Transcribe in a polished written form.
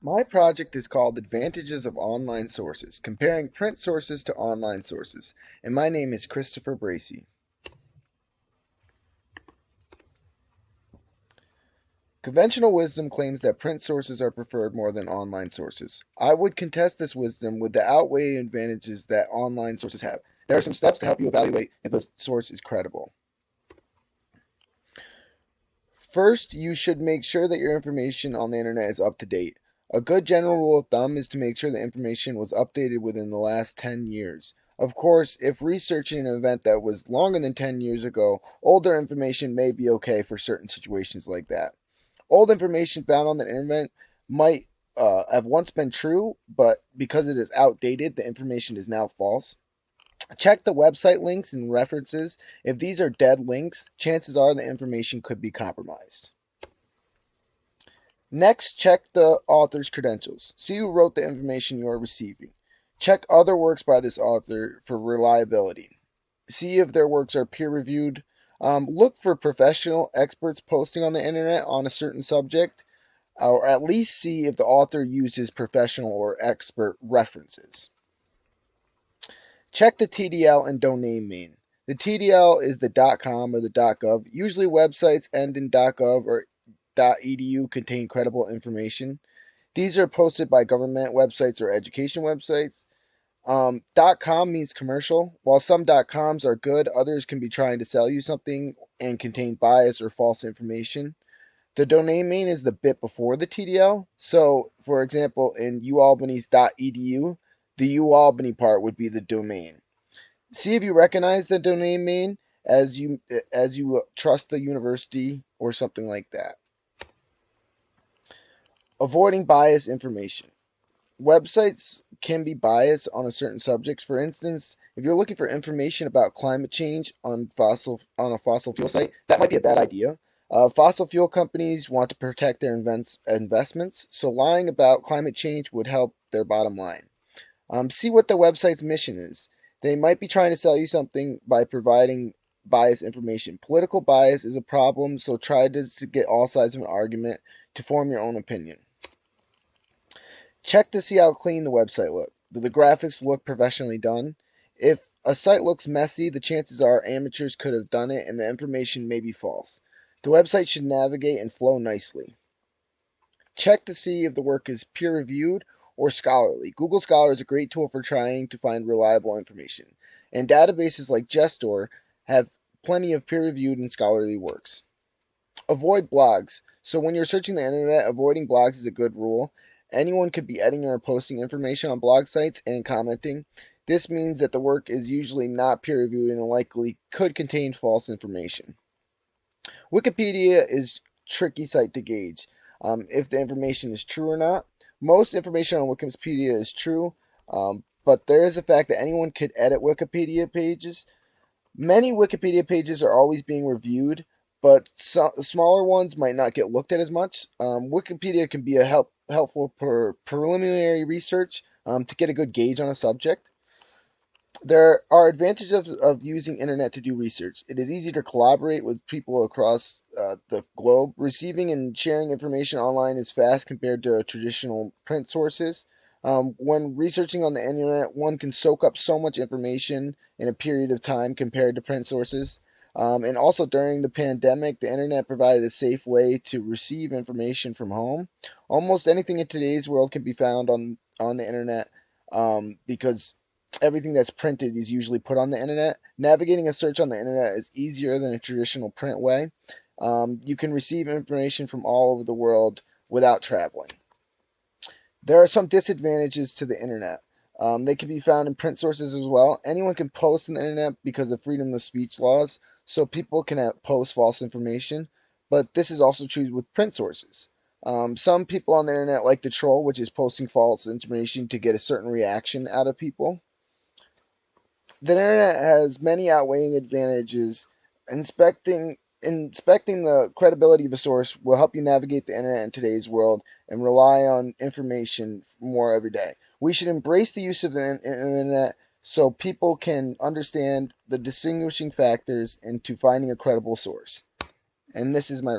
My project is called Advantages of Online Sources, comparing print sources to online sources, and my name is Christopher Bracci. Conventional wisdom claims that print sources are preferred more than online sources. I would contest this wisdom with the outweighing advantages that online sources have. There are some steps to help you evaluate if a source is credible. First, you should make sure that your information on the internet is up to date. A good general rule of thumb is to make sure the information was updated within the last 10 years. Of course, if researching an event that was longer than 10 years ago, older information may be okay for certain situations like that. Old information found on the internet might have once been true, but because it is outdated, the information is now false. Check the website links and references. If these are dead links, chances are the information could be compromised. Next, check the author's credentials. See who wrote the information you are receiving. Check other works by this author for reliability. See if their works are peer-reviewed. Look for professional experts posting on the internet on a certain subject, or at least see if the author uses professional or expert references. Check the TDL and domain name. The TDL is the .com or the .gov. Usually websites end in .gov or .edu contain credible information. These are posted by government websites or education websites. .com means commercial. While some .coms are good, others can be trying to sell you something and contain bias or false information. The domain name is the bit before the TDL. So, for example, in ualbany's.edu, the ualbany part would be the domain. See if you recognize the domain name as you trust the university or something like that. Avoiding biased information. Websites can be biased on a certain subject. For instance, if you're looking for information about climate change on a fossil fuel site, that might be a bad idea. Fossil fuel companies want to protect their investments, so lying about climate change would help their bottom line. See what the website's mission is. They might be trying to sell you something by providing biased information. Political bias is a problem, so try to get all sides of an argument to form your own opinion. Check to see how clean the website looks. Do the graphics look professionally done? If a site looks messy, the chances are amateurs could have done it and the information may be false. The website should navigate and flow nicely. Check to see if the work is peer-reviewed or scholarly. Google Scholar is a great tool for trying to find reliable information, and databases like JSTOR have plenty of peer-reviewed and scholarly works. Avoid blogs. So when you're searching the internet, avoiding blogs is a good rule. Anyone could be editing or posting information on blog sites and commenting. This means that the work is usually not peer-reviewed and likely could contain false information. Wikipedia is a tricky site to gauge if the information is true or not. Most information on Wikipedia is true, but there is a fact that anyone could edit Wikipedia pages. Many Wikipedia pages are always being reviewed, but smaller ones might not get looked at as much. Wikipedia can be a helpful preliminary research to get a good gauge on a subject. There are advantages of using internet to do research. It is easy to collaborate with people across the globe. Receiving and sharing information online is fast compared to traditional print sources. When researching on the internet, one can soak up so much information in a period of time compared to print sources. And also during the pandemic, the internet provided a safe way to receive information from home. Almost anything in today's world can be found on the internet because everything that's printed is usually put on the internet. Navigating a search on the internet is easier than a traditional print way. You can receive information from all over the world without traveling. There are some disadvantages to the internet. They can be found in print sources as well. Anyone can post on the internet because of freedom of speech laws, so people can post false information, but this is also true with print sources. Some people on the internet like to troll, which is posting false information to get a certain reaction out of people. The internet has many outweighing advantages. Inspecting the credibility of a source will help you navigate the internet in today's world and rely on information more every day. We should embrace the use of the internet so people can understand the distinguishing factors into finding a credible source. And this is my